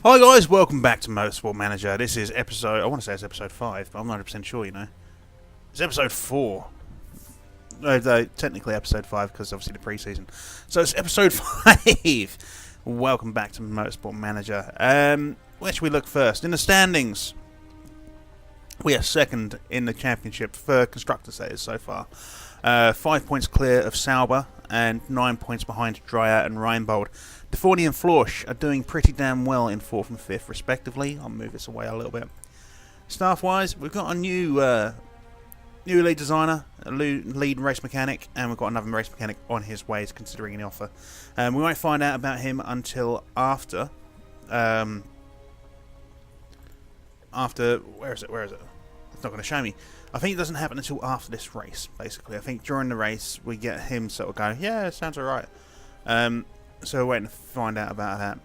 Hi guys, welcome back to Motorsport Manager. This is episode, I want to say it's episode 5, but I'm not 100% sure, you know. It's episode 4. No, technically episode 5 because obviously the pre-season. So it's episode 5. Welcome back to Motorsport Manager. Where should we look first? In the standings, we are second in the championship for constructor status so far. 5 points clear of Sauber and 9 points behind Dreyer and Reinbold. Deforny and Florsch are doing pretty damn well in 4th and 5th respectively. I'll move this away a little bit. Staff-wise, we've got a new lead designer, a lead race mechanic, and we've got another race mechanic on his way, considering an offer. We won't find out about him until after. Where is it? It's not going to show me. I think it doesn't happen until after this race, basically. I think during the race we get him sort of going, yeah, sounds alright. So we're waiting to find out about that.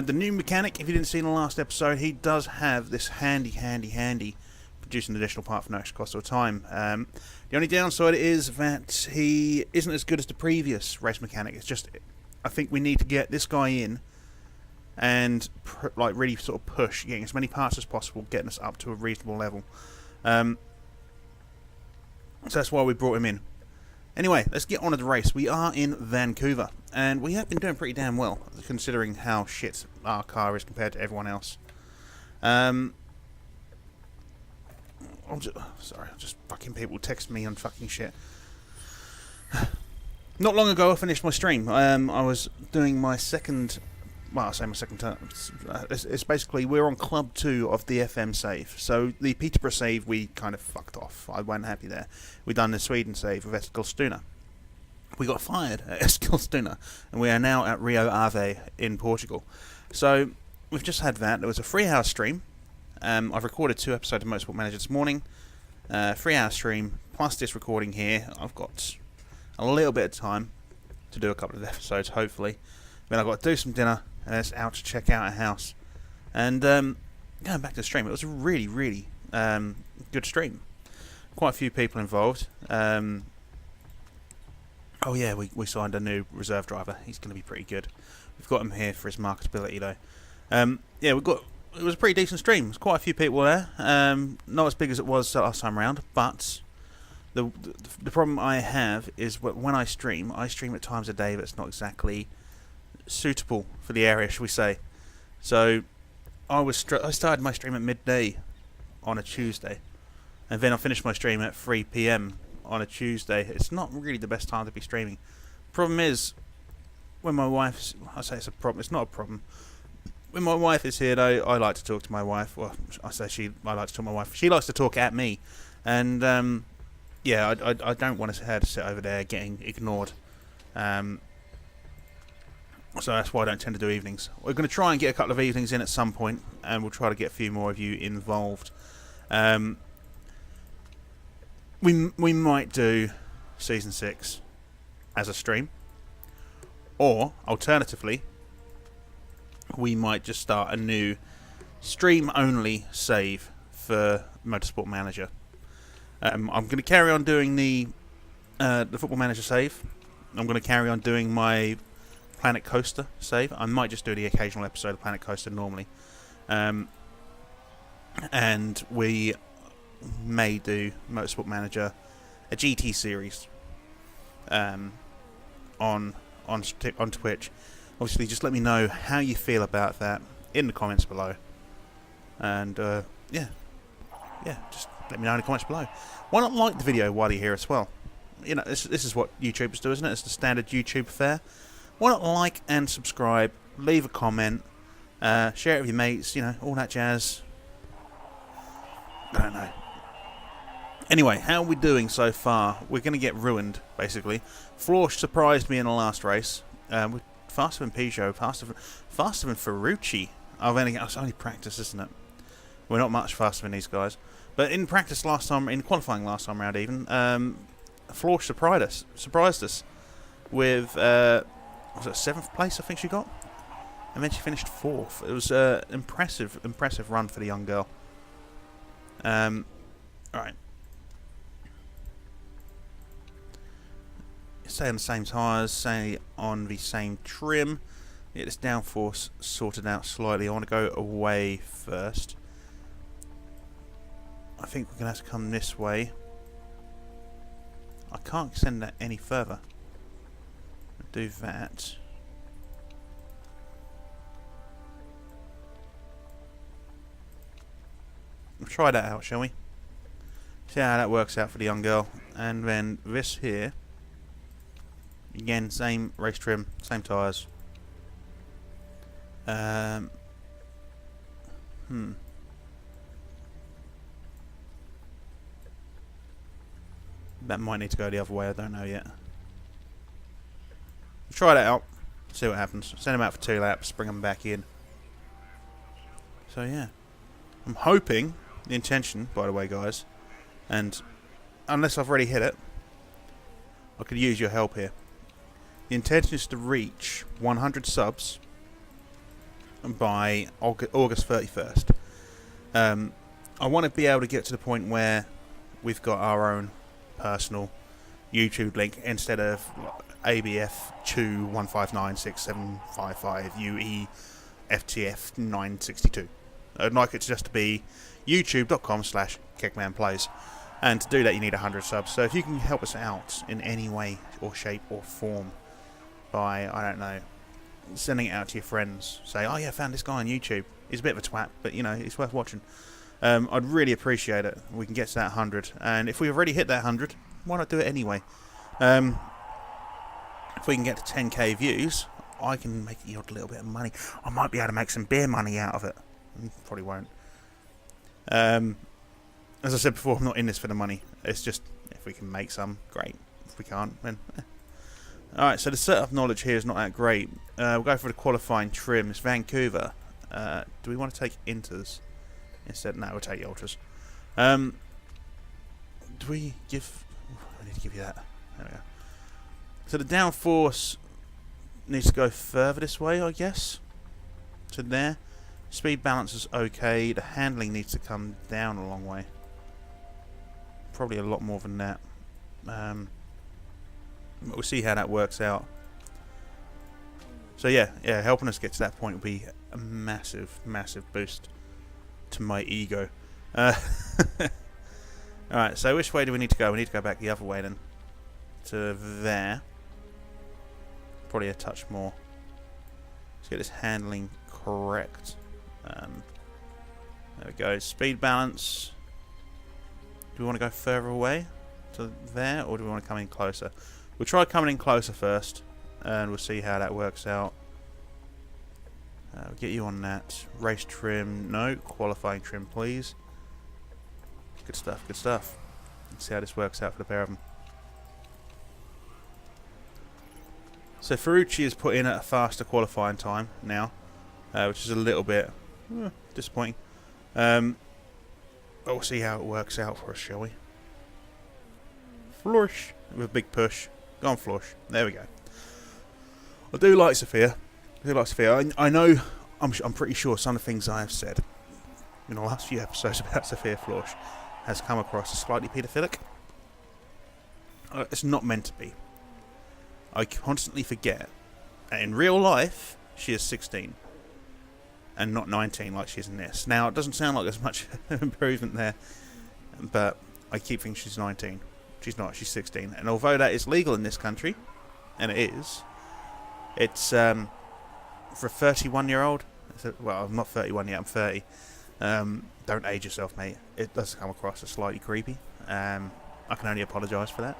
The new mechanic, if you didn't see in the last episode, he does have this handy produce an additional part for no extra cost or time. The only downside is that he isn't as good as the previous race mechanic. It's just, I think we need to get this guy in and really sort of push, getting as many parts as possible, getting us up to a reasonable level. So that's why we brought him in. Anyway, let's get on to the race. We are in Vancouver, and we have been doing pretty damn well, considering how shit our car is compared to everyone else. I'm just fucking people text me on fucking shit. Not long ago, I finished my stream. I was doing my second... Well, I say my second term. It's basically, we're on Club 2 of the FM save. So the Peterborough save, we kind of fucked off. I wasn't happy there. We done the Sweden save with Eskilstuna. We got fired at Eskilstuna, and we are now at Rio Ave in Portugal. So we've just had that. There was a 3-hour stream. I've recorded 2 episodes of Motorsport Manager this morning. 3-hour stream, plus this recording here. I've got a little bit of time to do a couple of episodes, hopefully. Then I've got to do some dinner, and it's out to check out a house. And going back to the stream, it was a really good stream. Quite a few people involved. Oh yeah, we signed a new reserve driver. He's going to be pretty good. We've got him here for his marketability though. Yeah, it was a pretty decent stream. There's quite a few people there. Not as big as it was last time round, but the problem I have is when I stream at times of day that's not exactly suitable for the area, shall we say. So I started my stream at midday on a Tuesday, and then I finished my stream at 3 PM on a Tuesday. It's not really the best time to be streaming. Problem is, when my wife's... I say it's a problem, it's not a problem. When my wife is here though, I like to talk to my wife. Well, I like to talk to my wife. She likes to talk at me. And yeah, I don't want her to sit over there getting ignored. So that's why I don't tend to do evenings. We're going to try and get a couple of evenings in at some point, and we'll try to get a few more of you involved. We might do Season 6 as a stream, or alternatively, we might just start a new stream-only save for Motorsport Manager. I'm going to carry on doing the Football Manager save. I'm going to carry on doing my Planet Coaster save. I might just do the occasional episode of Planet Coaster normally. And we may do Motorsport Manager, a GT series, on Twitch. Obviously, just let me know how you feel about that in the comments below. And yeah, just let me know in the comments below. Why not like the video while you're here as well? You know, this is what YouTubers do, isn't it? It's the standard YouTube fare. Why not like and subscribe, leave a comment, share it with your mates, you know, all that jazz. I don't know. Anyway, how are we doing so far? We're going to get ruined, basically. Florsch surprised me in the last race. We're faster than Peugeot, faster than Ferrucci. It's only practice, isn't it? We're not much faster than these guys. But in practice in qualifying last time round even, Florsch surprised us with... was it 7th place I think she got? And then she finished 4th. It was an impressive run for the young girl. Alright. Stay on the same tyres, stay on the same trim. Get this downforce sorted out slightly. I want to go away first. I think we're going to have to come this way. I can't extend that any further. Do that. We'll try that out, shall we? See how that works out for the young girl. And then this here. Again, same race trim, same tyres. That might need to go the other way, I don't know yet. We'll try that out, see what happens. Send them out for 2 laps, bring them back in. So yeah. I'm hoping, the intention, by the way guys, and unless I've already hit it, I could use your help here. The intention is to reach 100 subs by August 31st. I want to be able to get to the point where we've got our own personal YouTube link instead of ABF2 1596755 UE FTF 962. I'd like it just to be youtube.com/KeckmanPlays. And to do that you need 100 subs. So if you can help us out in any way or shape or form by, I don't know, sending it out to your friends. Say, oh yeah, I found this guy on YouTube. He's a bit of a twat, but you know, it's worth watching. I'd really appreciate it. We can get to that 100. And if we've already hit that 100, why not do it anyway? If we can get to 10k views, I can make a little bit of money. I might be able to make some beer money out of it. Probably won't. As I said before, I'm not in this for the money. It's just, if we can make some, great. If we can't, then... Alright, so the setup knowledge here is not that great. We'll go for the qualifying trim. It's Vancouver. Do we want to take inters instead? No, we'll take the ultras. Do we give... I need to give you that. There we go. So the downforce needs to go further this way, I guess. To there. Speed balance is okay. The handling needs to come down a long way. Probably a lot more than that. We'll see how that works out. So yeah, helping us get to that point will be a massive, massive boost to my ego. Alright, so which way do we need to go? We need to go back the other way then. To there. Probably a touch more. Let's get this handling correct. There we go. Speed balance. Do we want to go further away to there, or do we want to come in closer? We'll try coming in closer first, and we'll see how that works out. We'll get you on that. Race trim, no. Qualifying trim, please. Good stuff, good stuff. Let's see how this works out for the pair of them. So Ferrucci has put in a faster qualifying time now, which is a little bit disappointing. But we'll see how it works out for us, shall we? Flourish with a big push. Go on, Flourish. There we go. I do like Sophia. I know. I'm pretty sure some of the things I have said in the last few episodes about Sophia Flourish has come across as slightly paedophilic. It's not meant to be. I constantly forget that in real life she is 16 and not 19 like she is in this. Now, it doesn't sound like there's much improvement there, but I keep thinking she's 19. She's not, she's 16. And although that is legal in this country, and it is, it's for a 31-year-old. Well, I'm not 31 yet, I'm 30. Don't age yourself, mate. It does come across as slightly creepy. I can only apologise for that.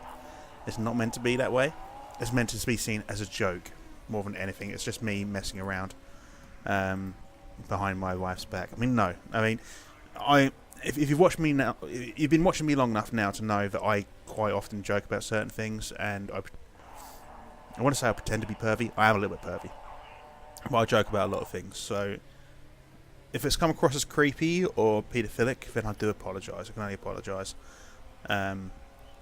It's not meant to be that way. It's meant to be seen as a joke more than anything. It's just me messing around behind my wife's back. I mean, no. I mean, if you've watched me now, you've been watching me long enough now to know that I quite often joke about certain things, and I want to say I pretend to be pervy. I am a little bit pervy, but I joke about a lot of things. So if it's come across as creepy or paedophilic, then I do apologise. I can only apologise. But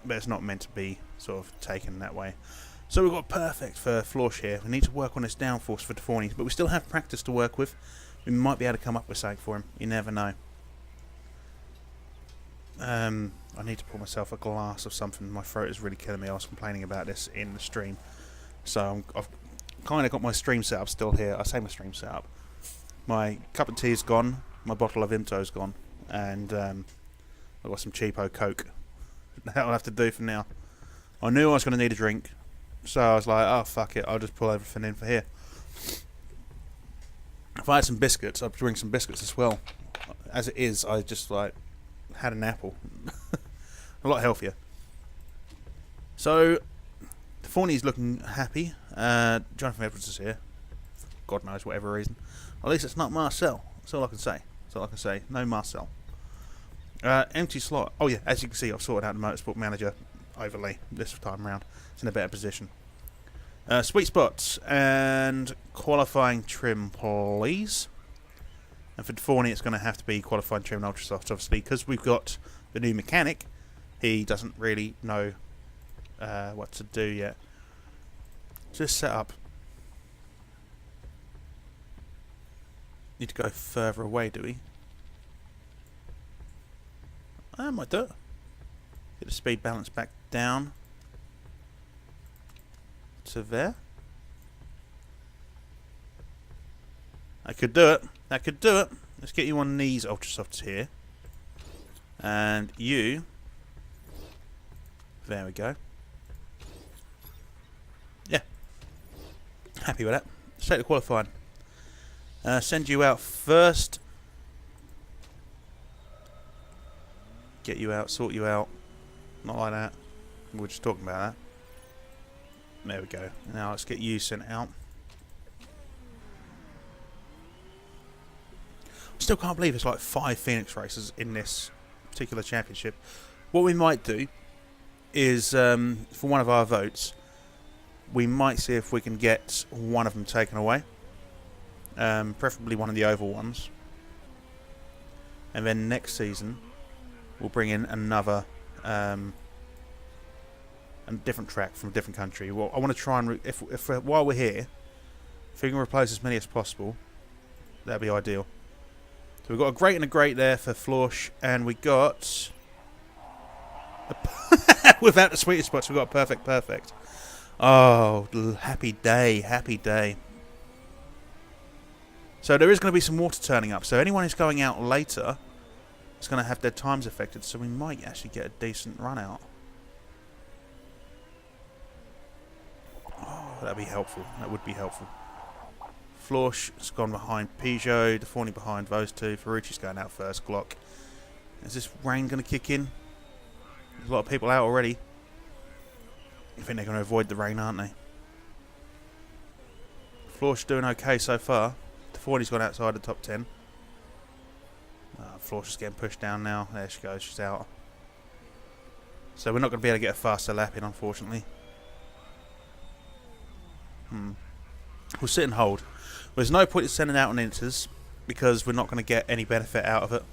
it's not meant to be sort of taken that way. So we've got perfect for Florsh here. We need to work on this downforce for Deforney, but we still have practice to work with. We might be able to come up with something for him. You never know. I need to pour myself a glass of something. My throat is really killing me. I was complaining about this in the stream. So I've kind of got my stream setup still here. I say my stream setup. My cup of tea is gone. My bottle of Vimto is gone. And I've got some cheapo Coke. That'll have to do for now. I knew I was going to need a drink. So I was like, oh, fuck it. I'll just pull everything in for here. If I had some biscuits, I'd bring some biscuits as well. As it is, I just like had an apple. A lot healthier. So, Forney's looking happy. Jonathan Edwards is here. God knows, whatever reason. At least it's not Marcel. That's all I can say. That's all I can say. No Marcel. Empty slot. Oh yeah, as you can see, I've sorted out the Motorsport Manager overlay this time around. It's in a better position. Sweet spots and qualifying trim, please. And for Forney, it's going to have to be qualifying trim and ultra soft, obviously, because we've got the new mechanic. He doesn't really know what to do yet. Just set up. Need to go further away, do we? I might do it. Get the speed balance back down to there. I could do it. That could do it. Let's get you on these ultra softs here. And you. There we go. Yeah. Happy with that. Straight to qualifying. Send you out first. Get you out, sort you out. Not like that. We were just talking about that. There we go. Now let's get you sent out. Still can't believe it's like 5 Phoenix races in this particular championship. What we might do is, for one of our votes, we might see if we can get one of them taken away. Preferably one of the oval ones. And then next season, we'll bring in another, a different track from a different country. Well, I want to try and, if while we're here, if we can replace as many as possible, that'd be ideal. So we've got a great and a great there for Florsch, and we got without the sweetest spots, we've got a perfect. Oh, happy day, happy day. So there is going to be some water turning up. So anyone who's going out later is going to have their times affected. So we might actually get a decent run out. Oh, that'd be helpful. That would be helpful. Florsch has gone behind Peugeot. The Forney behind those two. Ferrucci's going out first. Glock. Is this rain going to kick in? There's a lot of people out already. I think they're going to avoid the rain, aren't they? Florsch doing okay so far. The Forney's gone outside the top 10. Florsch is getting pushed down now. There she goes. She's out. So we're not going to be able to get a faster lap in, unfortunately. We'll sit and hold. There's no point in sending out on inters because we're not going to get any benefit out of it.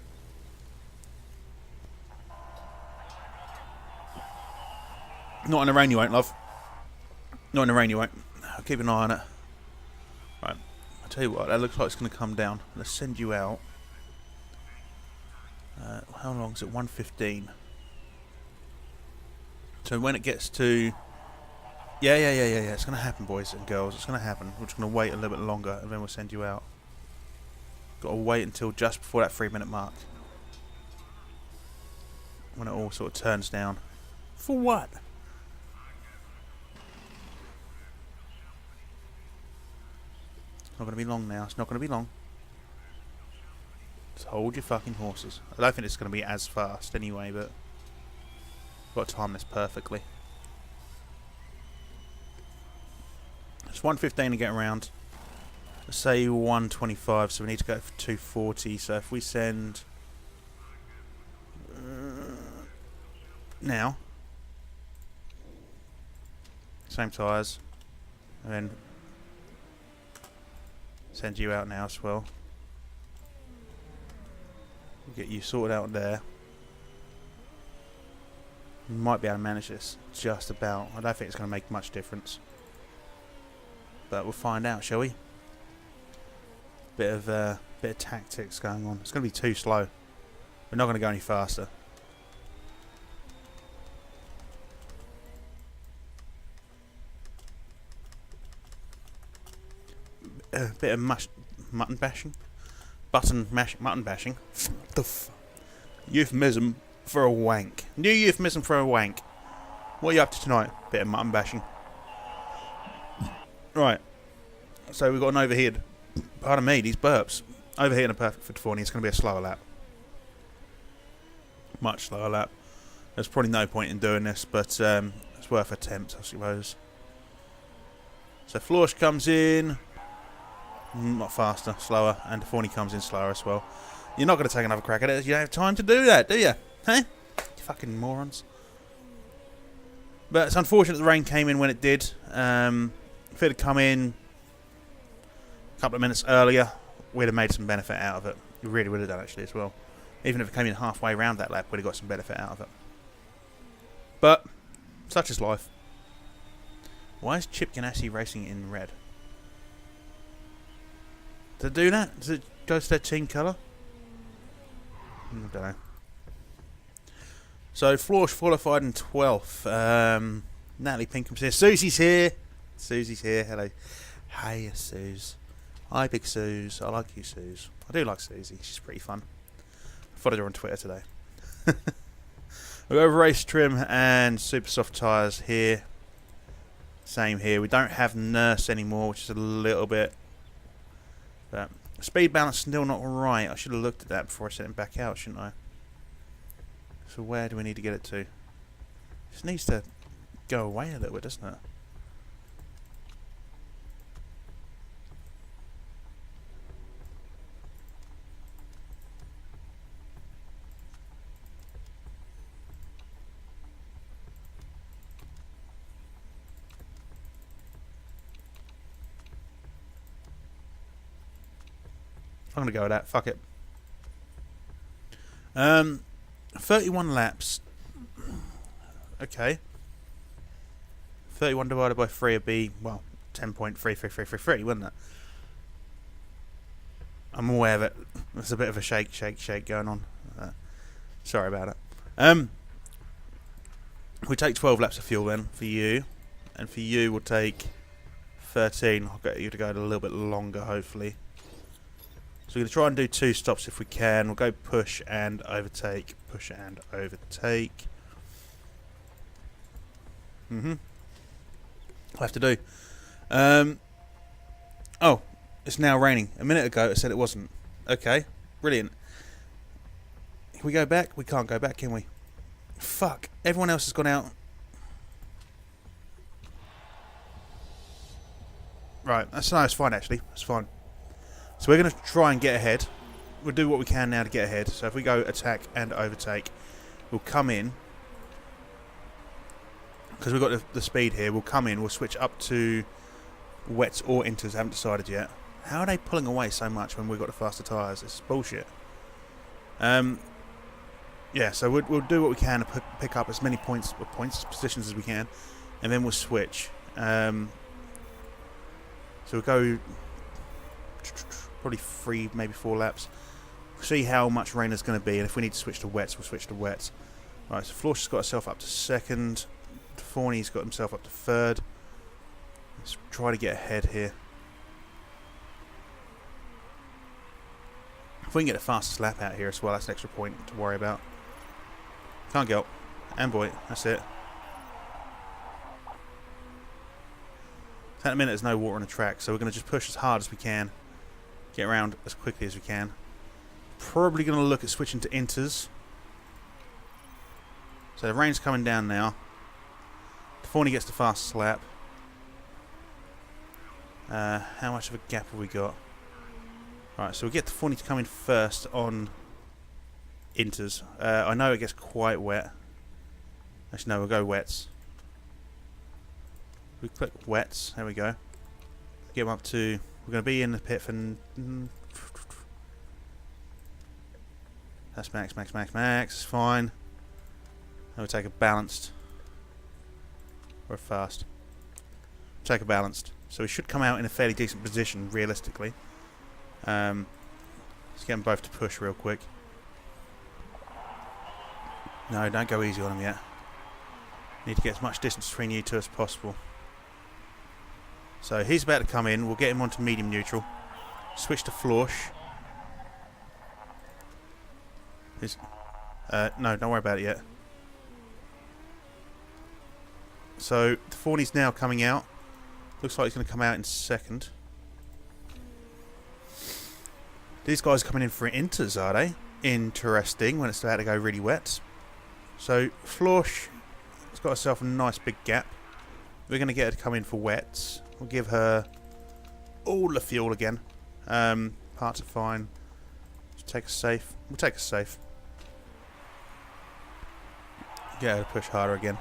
Not in the rain you won't, love. Not in the rain you won't. I'll keep an eye on it. Right. I'll tell you what, that looks like it's going to come down. Let's send you out. How long is it? 1:15. So when it gets to... Yeah. It's going to happen, boys and girls. It's going to happen. We're just going to wait a little bit longer and then we'll send you out. Got to wait until just before that 3-minute mark. When it all sort of turns down. For what? It's not going to be long now. It's not going to be long. Just hold your fucking horses. I don't think it's going to be as fast anyway, but... got to time this perfectly. It's 1:15 to get around. Let's say 1:25, so we need to go for 2:40. So if we send now, same tyres, and then send you out now as well. We'll get you sorted out there. We might be able to manage this just about. I don't think it's going to make much difference. But we'll find out, shall we? Bit of tactics going on. It's going to be too slow. We're not going to go any faster. bit of mutton bashing. Mutton bashing. Euphemism for a wank. New euphemism for a wank. What are you up to tonight? Bit of mutton bashing. Right. So we've got an overhead. Pardon me, these burps. Overhead and a perfect for Tawny. It's going to be a slower lap. Much slower lap. There's probably no point in doing this, but it's worth an attempt, I suppose. So Florsch comes in. Not faster, slower. And Tawny comes in slower as well. You're not going to take another crack at it. You don't have time to do that, do you? Huh? You fucking morons. But it's unfortunate the rain came in when it did. If it had come in a couple of minutes earlier, we'd have made some benefit out of it. We really would have done, actually, as well. Even if it came in halfway around that lap, we'd have got some benefit out of it. But, such is life. Why is Chip Ganassi racing in red? Does it do that? Does it go to their team colour? I don't know. So, Florsch qualified in 12th. Natalie Pinkham's here. Susie's here. Susie's here. Hello. Hey, Suze. Hi, Big Suze. I like you, Suze. I do like Susie. She's pretty fun. I followed her on Twitter today. We've got race trim and super soft tyres here. Same here. We don't have Nurse anymore, which is a little bit... But speed balance still not right. I should have looked at that before I sent him back out, shouldn't I? So where do we need to get it to? It just needs to go away a little bit, doesn't it? I'm going to go with that. Fuck it. 31 laps. Okay. 31 divided by 3 would be, well, 10.33333, wouldn't it? I'm aware of it. There's a bit of a shake going on. Sorry about it. We take 12 laps of fuel then, for you. And for you, we'll take 13. I'll get you to go a little bit longer, hopefully. So we're going to try and do 2 stops if we can. We'll go push and overtake. Push and overtake. I'll have to do. Oh, it's now raining. A minute ago it said it wasn't. Okay, brilliant. Can we go back? We can't go back, can we? Fuck. Everyone else has gone out. Right, that's fine actually. That's fine. So we're going to try and get ahead. We'll do what we can now to get ahead. So if we go attack and overtake, we'll come in. Because we've got the speed here, we'll come in, we'll switch up to wets or inters, haven't decided yet. How are they pulling away so much when we've got the faster tyres? It's bullshit. Yeah, so we'll do what we can to pick up as many positions as we can, and then we'll switch. So we'll go probably 3, maybe 4 laps. We'll see how much rain there's going to be, and if we need to switch to wets, we'll switch to wets. Right, so Florsch has got herself up to 2nd. Forney's got himself up to 3rd. Let's try to get ahead here. If we can get the fastest lap out here as well, that's an extra point to worry about. Can't go. And boy, that's it. At the minute there's no water on the track, so we're going to just push as hard as we can. Get around as quickly as we can. Probably going to look at switching to inters. So the rain's coming down now. Forney gets the fastest lap. How much of a gap have we got? Right, so we get the Forney to come in first on inters. I know it gets quite wet. Actually, no, we'll go wets. We click wets. There we go. Get them up to... We're going to be in the pit for... That's max. It's fine. And we'll take a balanced... Or fast. Take a balanced. So we should come out in a fairly decent position, realistically. Let's get them both to push real quick. No, don't go easy on them yet. Need to get as much distance between you two as possible. So he's about to come in. We'll get him onto medium neutral. Switch to Florsch. No, don't worry about it yet. So Forney's now coming out. Looks like he's going to come out in second. These guys are coming in for inters, are they? Interesting, when it's about to go really wet. So Florsch has got herself a nice big gap. We're going to get her to come in for wets. We'll give her all the fuel again. Parts are fine. Just take a safe. We'll take a safe. Get her to push harder again.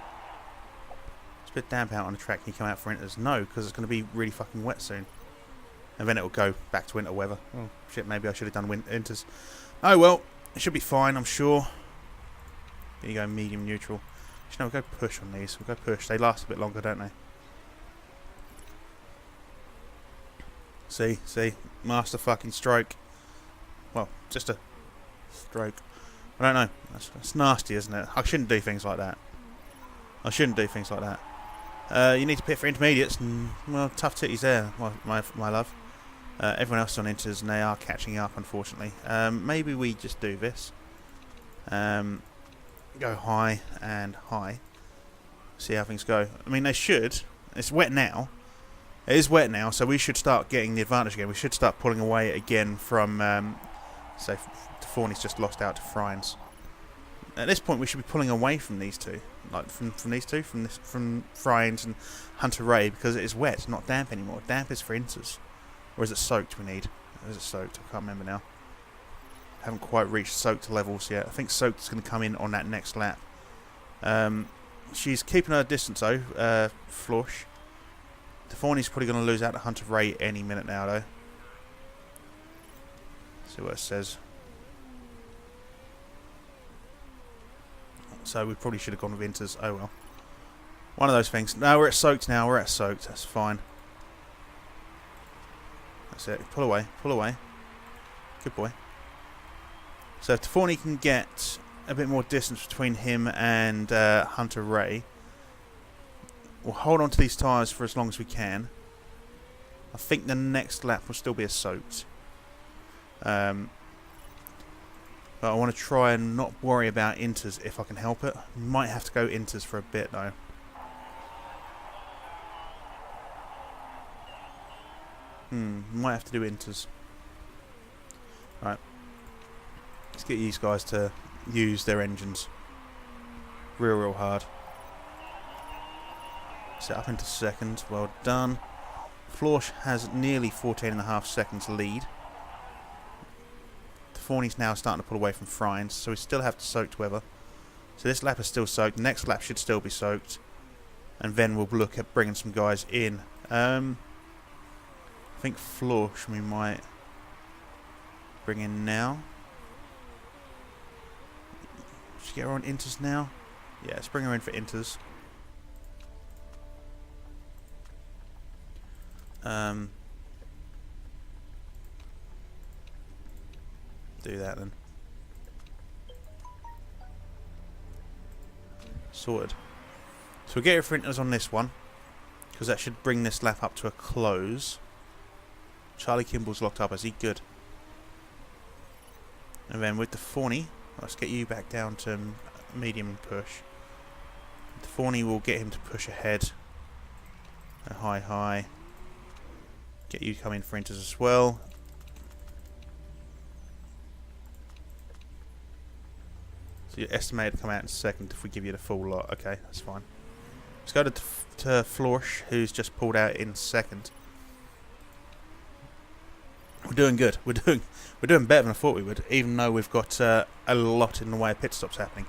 It's a bit damp out on the track. Can you come out for inters? No, because it's going to be really fucking wet soon. And then it will go back to winter weather. Oh shit, maybe I should have done inters. Oh well, it should be fine, I'm sure. There you go, medium neutral. You know, we'll go push on these. We'll go push. They last a bit longer, don't they? See, master fucking stroke. Well, just a stroke. I don't know. That's nasty, isn't it? I shouldn't do things like that. You need to pit for intermediates. Well, tough titties there, my love. Everyone else is on inters and they are catching up, unfortunately. Maybe we just do this. Go high and high. See how things go. I mean, they should. It's wet now. It is wet now, so we should start getting the advantage again. We should start pulling away again from, say, Forney's just lost out to Friens. At this point, we should be pulling away from these two, like from these two, from Friens and Hunter Ray, because it is wet, it's not damp anymore. Damp is for inters, or is it soaked? We need. Or is it soaked? I can't remember now. Haven't quite reached soaked levels yet. I think soaked is going to come in on that next lap. She's keeping her distance though, Florsch. Forney's probably going to lose out to Hunter Ray any minute now though. See what it says. So we probably should have gone with inters. Oh well. One of those things. No, we're at soaked now. We're at soaked. That's fine. That's it. Pull away. Pull away. Good boy. So if Forney can get a bit more distance between him and Hunter Ray, we'll hold on to these tyres for as long as we can. I think the next lap will still be a soaked. But I want to try and not worry about inters if I can help it. Might have to go inters for a bit though. Might have to do inters. Right. Let's get these guys to use their engines real hard. Set up into second. Well done. Florsch has nearly 14.5 seconds lead. Forney's now starting to pull away from Friens, so we still have to soaked weather. So this lap is still soaked. The next lap should still be soaked. And then we'll look at bringing some guys in. I think Florsch we might bring in now. Should we get her on inters now? Yeah, let's bring her in for inters. Do that then. Sorted. So we'll get your printers on this one, because that should bring this lap up to a close. Charlie Kimball's locked up. Is he good? And then with the Forney, let's get you back down to medium push. The Forney will get him to push ahead. A high. Get you to come in for inters as well. So you're estimated to come out in second if we give you the full lot. Okay, that's fine. Let's go to Florsch, who's just pulled out in second. We're doing good. We're doing better than I thought we would, even though we've got a lot in the way of pit stops happening.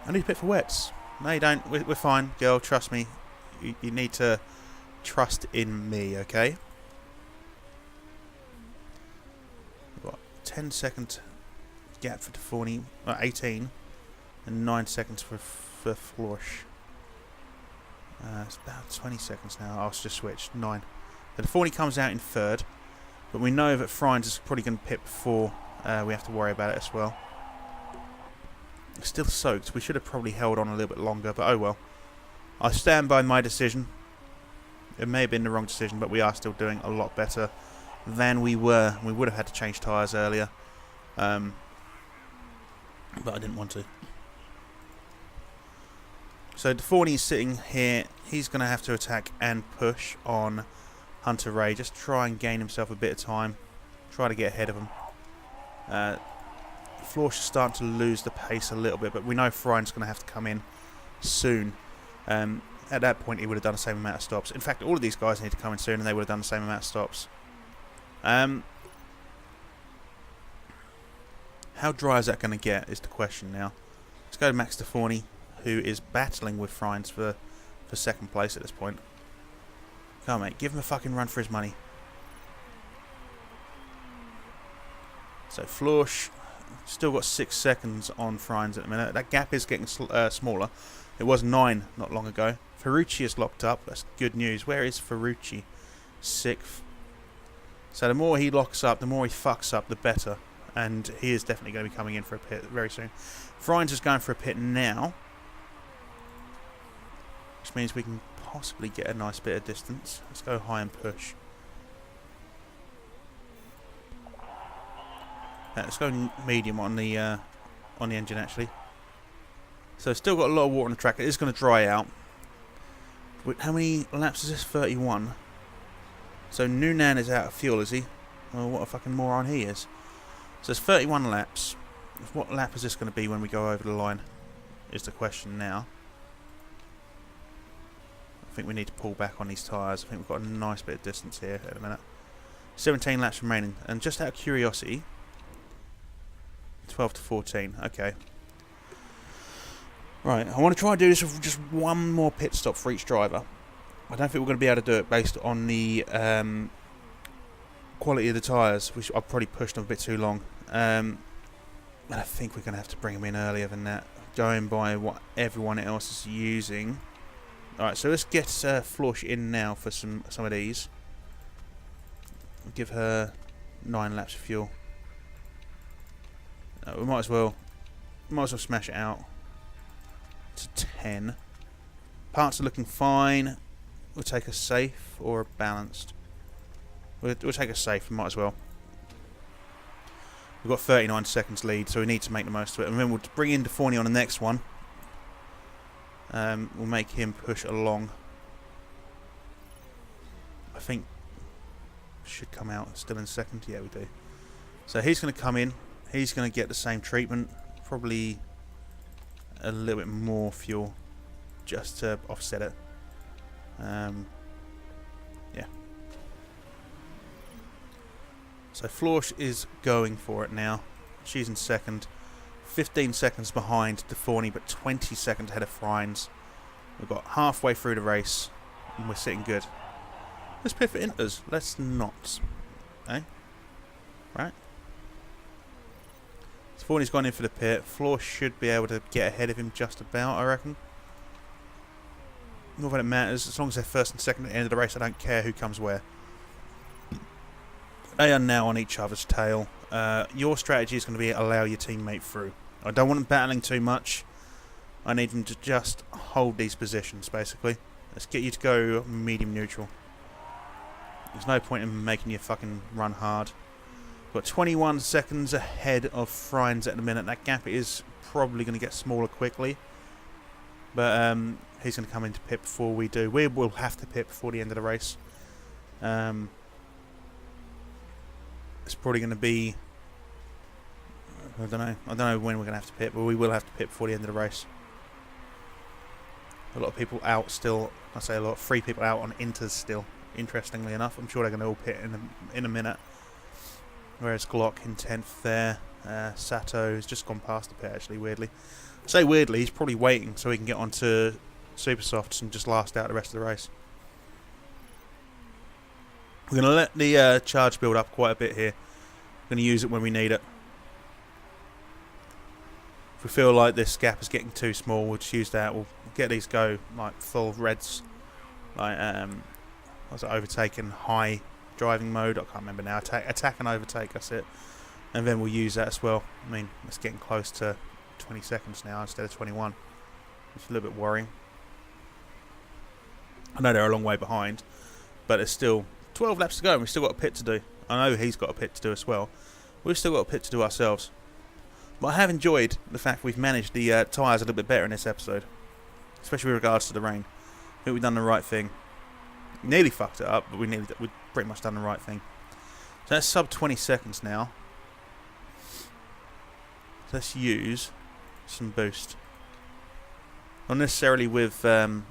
I need to pit for wets. No, you don't. We're fine, girl. Trust me. You need to trust in me, okay? 10 second gap for Forney, 18, and 9 seconds for Florsch. It's about 20 seconds now. I'll just switch 9. But Forney comes out in third, but we know that Friens is probably going to pit before we have to worry about it as well. It's still soaked. We should have probably held on a little bit longer, but oh well. I stand by my decision. It may have been the wrong decision, but we are still doing a lot better than we were. We would have had to change tyres earlier, but I didn't want to. So Deforney's sitting here. He's going to have to attack and push on Hunter Ray. Just try and gain himself a bit of time. Try to get ahead of him. Florsch is starting to lose the pace a little bit, but we know Fryne's going to have to come in soon. At that point, he would have done the same amount of stops. In fact, all of these guys need to come in soon, and they would have done the same amount of stops. How dry is that going to get is the question now. Let's go to Max Deforney, who is battling with Frynes for second place at this point. Come on, mate. Give him a fucking run for his money. So Florsch still got 6 seconds on Frynes at the minute. That gap is getting smaller. It was 9 not long ago. Ferrucci is locked up. That's good news. Where is Ferrucci? 6th. So the more he locks up, the more he fucks up, the better. And he is definitely going to be coming in for a pit very soon. Frynes is going for a pit now, which means we can possibly get a nice bit of distance. Let's go high and push. Let's go medium on the engine actually. So still got a lot of water on the track. It is going to dry out. How many laps is this? 31. So Noonan is out of fuel, is he? Oh, what a fucking moron he is. So it's 31 laps. What lap is this going to be when we go over the line? Is the question now. I think we need to pull back on these tyres. I think we've got a nice bit of distance here at a minute. 17 laps remaining. And just out of curiosity, 12 to 14. Okay. Right, I want to try and do this with just one more pit stop for each driver. I don't think we're going to be able to do it based on the quality of the tyres, which I've probably pushed them a bit too long. And I think we're going to have to bring them in earlier than that, going by what everyone else is using. Alright, so let's get Florsch in now for some of these. Give her 9 laps of fuel. We might as well smash it out to 10. Parts are looking fine. We'll take a safe or a balanced. We'll take a safe, might as well. We've got 39 seconds lead, so we need to make the most of it. And then we'll bring in Deforney on the next one. We'll make him push along. I think should come out still in second. Yeah, we do. So he's going to come in. He's going to get the same treatment. Probably a little bit more fuel just to offset it. Yeah. So Florsch is going for it now. She's in second. 15 seconds behind Deforney, but 20 seconds ahead of Frynes. We've got halfway through the race, and we're sitting good. Let's pit for Inters. Let's not. Eh? Right? Deforney's gone in for the pit. Florsch should be able to get ahead of him just about, I reckon. Not that it matters. As long as they're first and second at the end of the race, I don't care who comes where. They are now on each other's tail. Your strategy is going to be allow your teammate through. I don't want them battling too much. I need them to just hold these positions, basically. Let's get you to go medium neutral. There's no point in making you fucking run hard. Got 21 seconds ahead of Frynes at the minute. That gap is probably going to get smaller quickly. But he's going to come into pit before we do. We will have to pit before the end of the race. It's probably going to be... I don't know when we're going to have to pit, but we will have to pit before the end of the race. A lot of people out still. I say a lot. 3 people out on Inters still. Interestingly enough, I'm sure they're going to all pit in a minute. Whereas Glock in 10th there. Sato has just gone past the pit, actually, weirdly. I say weirdly, he's probably waiting so he can get onto Super Softs and just last out the rest of the race. We're going to let the charge build up quite a bit here. We're going to use it when we need it. If we feel like this gap is getting too small, we'll just use that. We'll get these go like full reds, like what's it, overtaken high driving mode. I can't remember now. Attack and overtake. That's it. And then we'll use that as well. I mean, it's getting close to 20 seconds now instead of 21. It's a little bit worrying. I know they're a long way behind, but it's still 12 laps to go and we've still got a pit to do. I know he's got a pit to do as well. We've still got a pit to do ourselves. But I have enjoyed the fact we've managed the tyres a little bit better in this episode, especially with regards to the rain. I think we've done the right thing. Nearly fucked it up, but we've pretty much done the right thing. So that's sub 20 seconds now. So let's use some boost. Not necessarily with the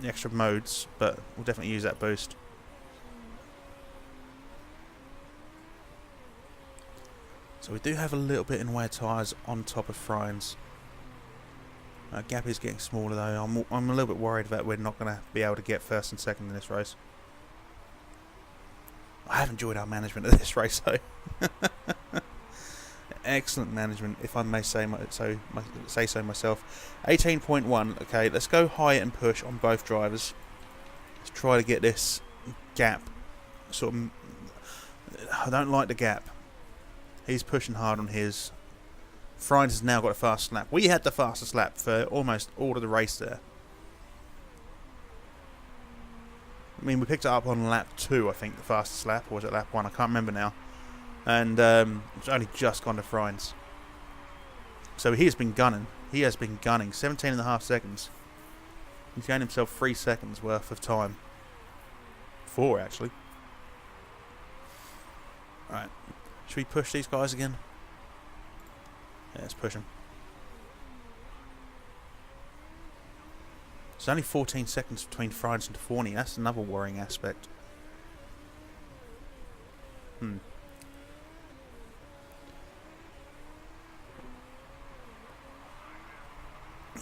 extra modes, but we'll definitely use that boost. So we do have a little bit in the way of tyres on top of Friends. Gap is getting smaller though. I'm a little bit worried that we're not going to be able to get first and second in this race. I have enjoyed our management of this race though. Excellent management, if I may say so myself. 18.1. Okay, let's go high and push on both drivers. Let's try to get this gap. I don't like the gap. He's pushing hard on his. Friends has now got a fast lap. We had the fastest lap for almost all of the race there. I mean, we picked it up on lap 2, I think, the fastest lap. Or was it lap 1? I can't remember now. And it's only just gone to Friends. So he has been gunning. 17.5 seconds. He's gained himself 3 seconds worth of time. 4, actually. Right. Should we push these guys again? Yeah, let's push them. There's only 14 seconds between Friends and Forney. That's another worrying aspect.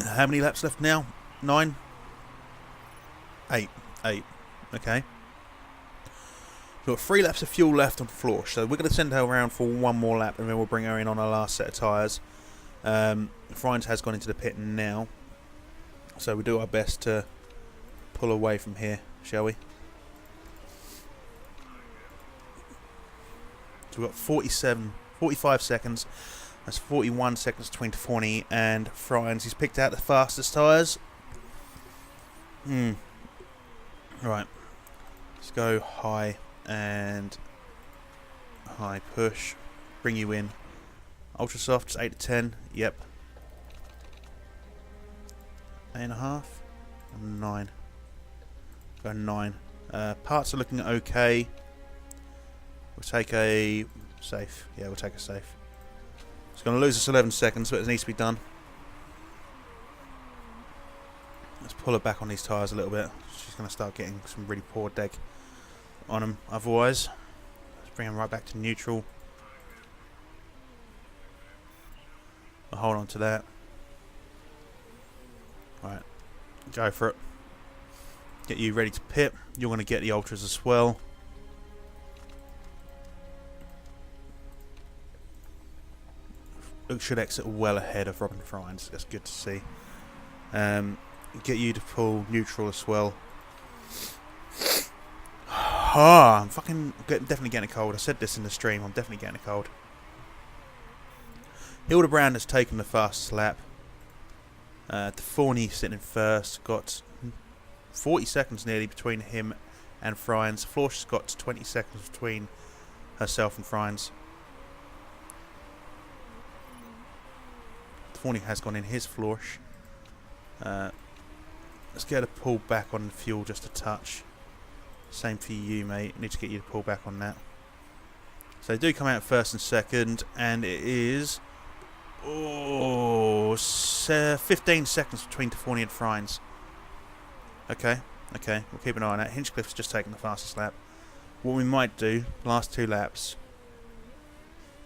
How many laps left now? 9? 8. 8. Okay. We've got 3 laps of fuel left on Florsch, so we're going to send her around for one more lap and then we'll bring her in on our last set of tyres. Friends has gone into the pit now, so we'll do our best to pull away from here, shall we? So we've got 45 seconds. That's 41 seconds between Forney and Friends. He's picked out the fastest tyres. Right. Let's go high and high push. Bring you in. Ultra soft, 8 to 10. Yep. 8.5. 9. Go 9. Parts are looking okay. We'll take a safe. Yeah, we'll take a safe. It's going to lose us 11 seconds, but it needs to be done. Let's pull her back on these tyres a little bit. She's going to start getting some really poor deg on them otherwise. Let's bring them right back to neutral. We'll hold on to that. Right, go for it. Get you ready to pit. You're going to get the ultras as well. Luke should exit well ahead of Robin Friends. That's good to see. Get you to pull neutral as well. I'm definitely getting a cold. I said this in the stream. I'm definitely getting a cold. Hildebrand has taken the fastest lap. Forney sitting in first. Got 40 seconds nearly between him and Friends. Florsch has got 20 seconds between herself and Friends. Forney has gone in his Florsch. Let's get a pull back on the fuel just a touch. Same for you, mate. Need to get you to pull back on that. So they do come out first and second, and it is 15 seconds between Forney and Friends. Okay, we'll keep an eye on that. Hinchcliffe's just taken the fastest lap. What we might do, last 2 laps,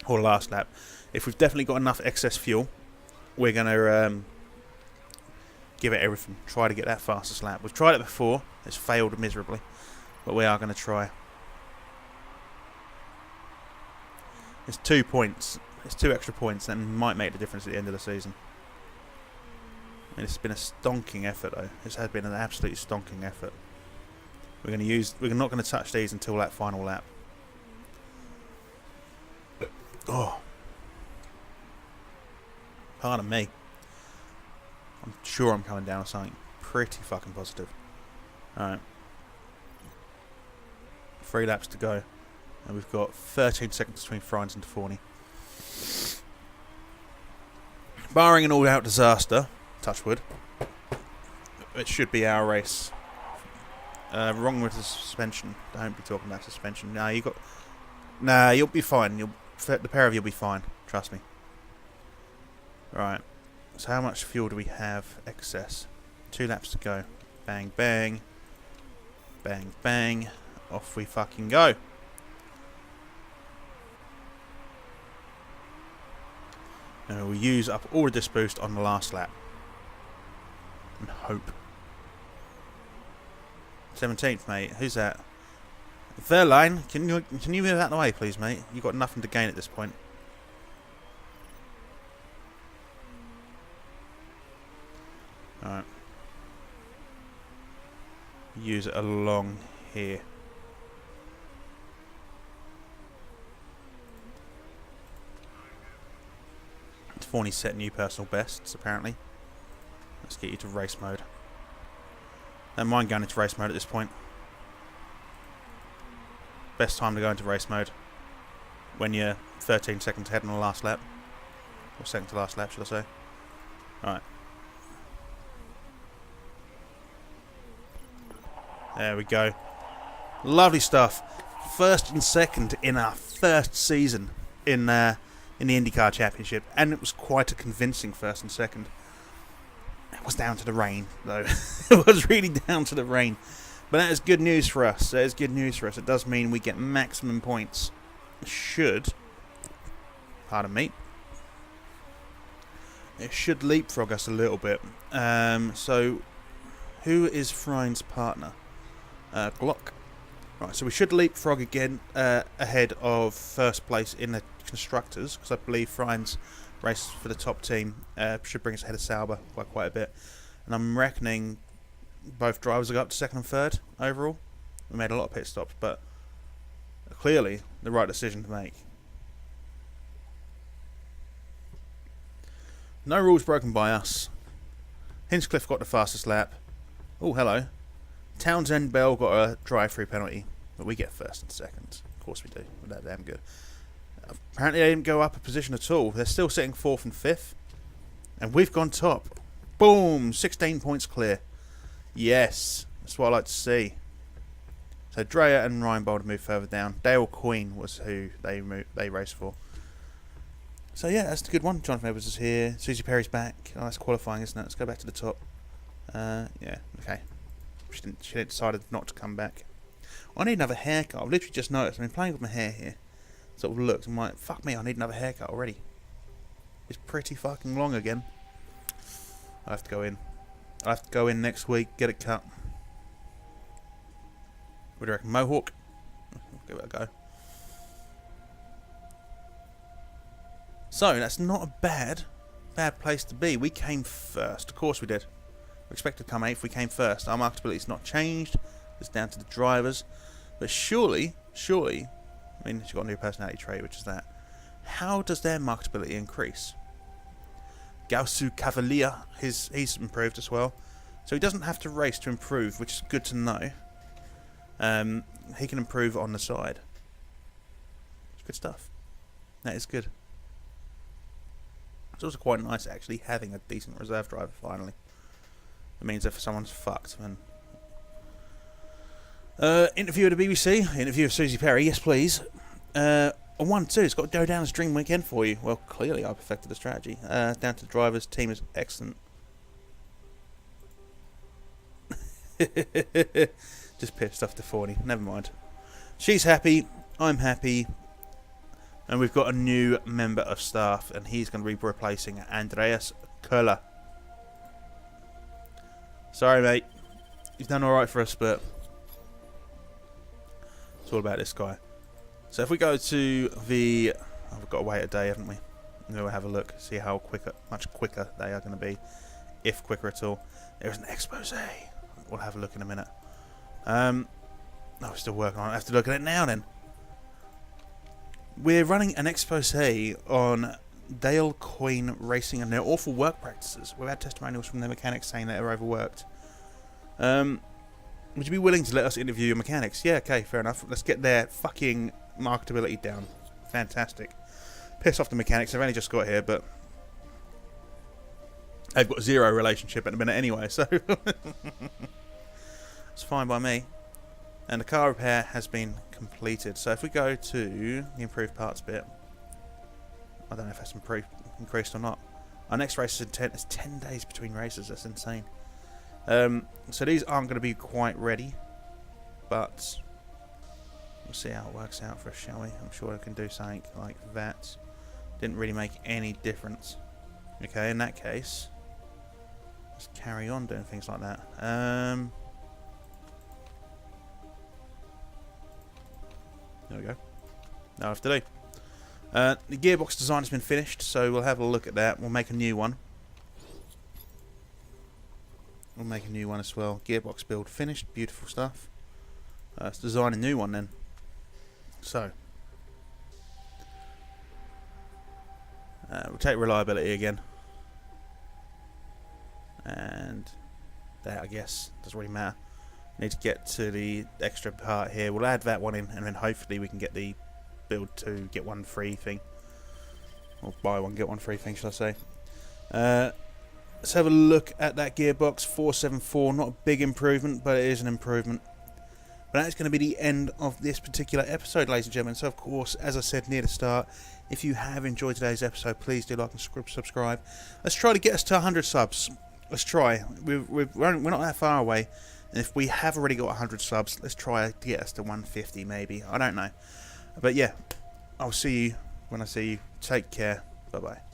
or last lap, if we've definitely got enough excess fuel, we're going to give it everything. Try to get that fastest lap. We've tried it before. It's failed miserably. But we are going to try. It's 2 points. It's 2 extra points that might make the difference at the end of the season. I mean, it's been a stonking effort, though. This has been an absolute stonking effort. We're not going to touch these until that final lap. Oh. Pardon me. I'm sure I'm coming down with something pretty fucking positive. Alright. 3 laps to go. And we've got 13 seconds between Friends and Forney. Barring an all-out disaster, touch wood, it should be our race. Wrong with the suspension. Don't be talking about suspension. No, you got. Nah, you'll be fine. The pair of you'll be fine. Trust me. Right. So how much fuel do we have excess? 2 laps to go. Bang, bang. Bang, bang. Off we fucking go. And we'll use up all of this boost on the last lap. And hope. 17th, mate. Who's that? Verline, can you move out of the way, please, mate? You've got nothing to gain at this point. Alright. Use it along here. Forney set new personal bests, apparently. Let's get you to race mode. Don't mind going into race mode at this point. Best time to go into race mode when you're 13 seconds ahead on the last lap. Or second to last lap, should I say. Alright. There we go. Lovely stuff. First and second in our first season in the IndyCar Championship. And it was quite a convincing first and second. It was down to the rain, though. It was really down to the rain. But that is good news for us. That is good news for us. It does mean we get maximum points. It should. Pardon me. It should leapfrog us a little bit. So, who is Frine's partner? Glock. Right, so we should leapfrog again ahead of first place in the Constructors, because I believe Frine's race for the top team should bring us ahead of Sauber by quite a bit. And I'm reckoning both drivers will go up to second and third overall. We made a lot of pit stops, but clearly the right decision to make. No rules broken by us. Hinchcliffe got the fastest lap. Oh, hello. Townsend Bell got a drive-through penalty, but we get first and second. Of course we do. We're that damn good. Apparently they didn't go up a position at all. They're still sitting 4th and 5th. And we've gone top. Boom! 16 points clear. Yes. That's what I like to see. So Dreyer and Ryan Boulder moved further down. Dale Queen was who they raced for. So yeah, that's a good one. Jonathan Edwards is here. Susie Perry's back. Oh, that's qualifying, isn't it? Let's go back to the top. Yeah, okay. She decided not to come back. I need another haircut. I've literally just noticed. I've been playing with my hair here. Sort of looks. I'm like, fuck me, I need another haircut already. It's pretty fucking long again. I have to go in. I have to go in next week, get it cut. What do you reckon? Mohawk? Give it a go. So, that's not a bad place to be. We came first. Of course we did. We expected to come 8th. We came first. Our marketability's not changed. It's down to the drivers. But surely, I mean, she's got a new personality trait, which is that. How does their marketability increase? Gausu Cavalier, he's improved as well. So he doesn't have to race to improve, which is good to know. He can improve on the side. It's good stuff. That is good. It's also quite nice actually having a decent reserve driver finally. It means if someone's fucked, then... interview at the BBC. Interview of Susie Perry. Yes, please. On 1-2, it's got to go down as dream weekend for you. Well, clearly I perfected the strategy. Down to the drivers. Team is excellent. Just pissed off to 40. Never mind. She's happy. I'm happy. And we've got a new member of staff, and he's going to be replacing Andreas Köhler. Sorry, mate. He's done alright for us, but it's all about this guy. So if we go to the... Oh, we've got to wait a day, haven't we? We'll have a look, see how much quicker they are going to be, if quicker at all. There's an expose. We'll have a look in a minute. Oh, we're still working on it. I have to look at it now then. We're running an expose on Dale Queen Racing and their awful work practices. We've had testimonials from their mechanics saying that they're overworked. Would you be willing to let us interview your mechanics? Yeah, okay, fair enough. Let's get their fucking marketability down. Fantastic. Piss off the mechanics. They've only just got here, but they've got zero relationship at the minute anyway, so it's fine by me. And the car repair has been completed. So if we go to the improved parts bit, I don't know if that's increased or not. Our next race is 10 days between races. That's insane. So these aren't going to be quite ready, but we'll see how it works out for us, shall we? I'm sure I can do something like that. Didn't really make any difference. Okay, in that case, let's carry on doing things like that. There we go. Now I have to do. The gearbox design has been finished, so we'll have a look at that. We'll make a new one. We'll make a new one as well. Gearbox build finished. Beautiful stuff. Let's design a new one then. So, we'll take reliability again. And that, I guess, doesn't really matter. Need to get to the extra part here. We'll add that one in, and then hopefully we can get the build 2 get one free thing. Or buy one get one free thing, shall I say. Let's have a look at that gearbox. 474, not a big improvement, but it is an improvement. But that is going to be the end of this particular episode, ladies and gentlemen. So, of course, as I said near the start, if you have enjoyed today's episode, please do like and subscribe. Let's try to get us to 100 subs. Let's try. We're not that far away. And if we have already got 100 subs, let's try to get us to 150 maybe. I don't know. But yeah, I'll see you when I see you. Take care. Bye-bye.